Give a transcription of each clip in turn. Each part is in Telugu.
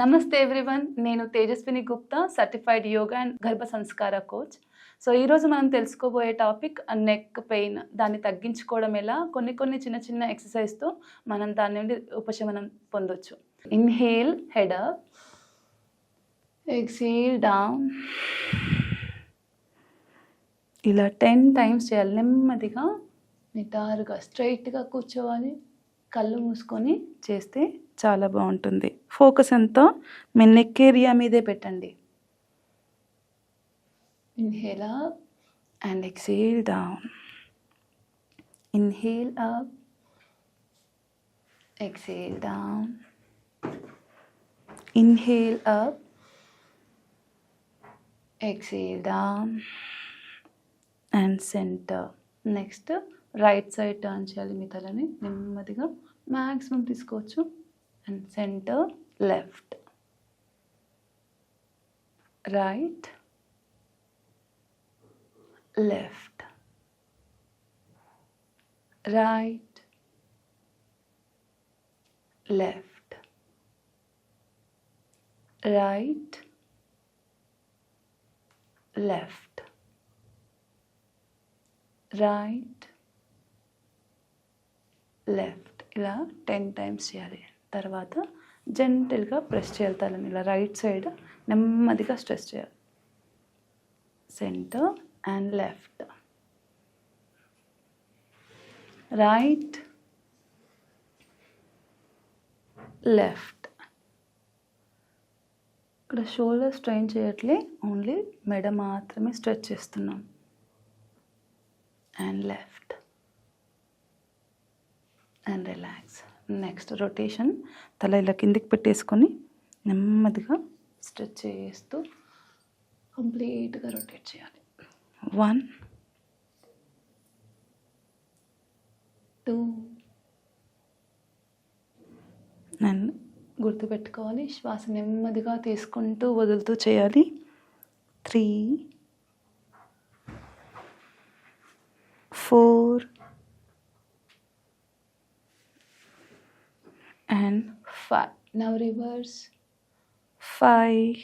నమస్తే ఎవ్రీవన్, నేను తేజస్విని గుప్తా, సర్టిఫైడ్ యోగా అండ్ గర్భ సంస్కార కోచ్. సో ఈరోజు మనం తెలుసుకోబోయే టాపిక్ నెక్ పెయిన్. దాన్ని తగ్గించుకోవడం ఎలా, కొన్ని చిన్న చిన్న ఎక్సర్సైజ్తో మనం దాని నుండి ఉపశమనం పొందొచ్చు. Inhale head up, exhale down. ఇలా 10 టైమ్స్ చేయాలి. నెమ్మదిగా నిటారుగా స్ట్రైట్గా కూర్చోవాలి. కళ్ళు మూసుకొని చేస్తే చాలా బాగుంటుంది. ఫోకస్ అంతా మీ నెక్ ఏరియా మీదే పెట్టండి. Inhale up and exhale down. Inhale up, exhale down. Inhale up, exhale down and centre. Next right side turn చేయాలి. మీ తలని నెమ్మదిగా మ్యాక్సిమం తీసుకోవచ్చు. And centre, left, right, left, right, left, right, left, right, left. ఇలా 10 టైమ్స్ చేయాలి. తర్వాత జెంటిల్గా ప్రెస్ చేయాలి తలని. ఇలా రైట్ సైడ్ నెమ్మదిగా స్ట్రెస్ చేయాలి. Centre and left, right, left. ఇక్కడ షోల్డర్ స్ట్రెయిన్ చేయట్లే, ఓన్లీ మెడ మాత్రమే స్ట్రెచ్ చేస్తున్నాం. And left and relax. Next rotation. తల ఇలా కిందికి పెట్టేసుకొని నెమ్మదిగా స్ట్రెచ్ చేస్తూ కంప్లీట్గా రొటేట్ చేయాలి. 1 2 అండ్ గుర్తుపెట్టుకోవాలి, శ్వాస నెమ్మదిగా తీసుకుంటూ వదులుతూ చేయాలి. 3 4 and 5. Now reverse. 5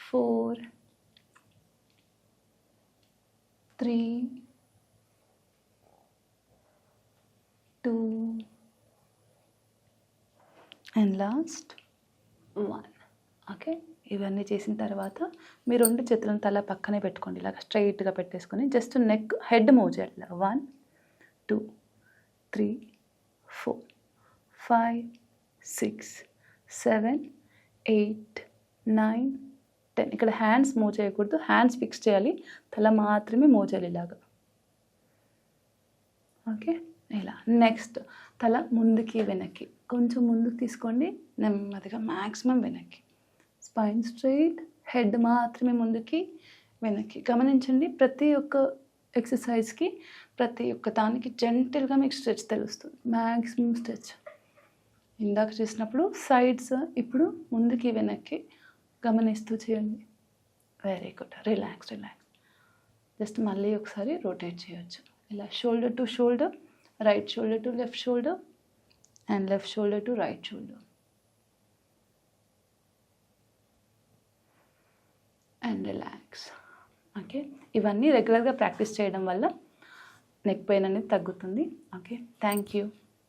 4 3 2 and last 1. Okay, ఇవన్నీ చేసిన తర్వాత మీ 2 చేతులను తల పక్కనే పెట్టుకోండి. ఇలాగ స్ట్రైట్గా పెట్టేసుకొని జస్ట్ నెక్ హెడ్ మూవ్ చేయాలి. 1 2 3 4 5 6 7 8 9 10. ఇక్కడ హ్యాండ్స్ మూవ్ చేయకూడదు, హ్యాండ్స్ ఫిక్స్ చేయాలి, తల మాత్రమే మూవ్ చేయాలి ఇలాగా. ఓకే, ఇలా. నెక్స్ట్ తల ముందుకి వెనక్కి, కొంచెం ముందుకు తీసుకోండి, నెమ్మదిగా మ్యాక్సిమం వెనక్కి. స్పైన్ స్ట్రైట్, హెడ్ మాత్రమే ముందుకి వెనక్కి. గమనించండి, ప్రతి ఒక్క ఎక్సర్సైజ్కి ప్రతి ఒక్క దానికి జెంటిల్గా మీకు స్ట్రెచ్ తెలుస్తుంది. మ్యాక్సిమం స్ట్రెచ్ ఇందాక చేసినప్పుడు సైడ్స్, ఇప్పుడు ముందుకి వెనక్కి గమనిస్తూ చేయండి. Very good. Relax relax. Just మళ్ళీ ఒకసారి రొటేట్ చేయొచ్చు. ఇలా shoulder to shoulder, right shoulder to left shoulder and left shoulder to right shoulder and relax. Okay, ఇవన్నీ రెగ్యులర్గా ప్రాక్టీస్ చేయడం వల్ల నెక్ పెయిన్ అనేది తగ్గుతుంది. Okay, thank you.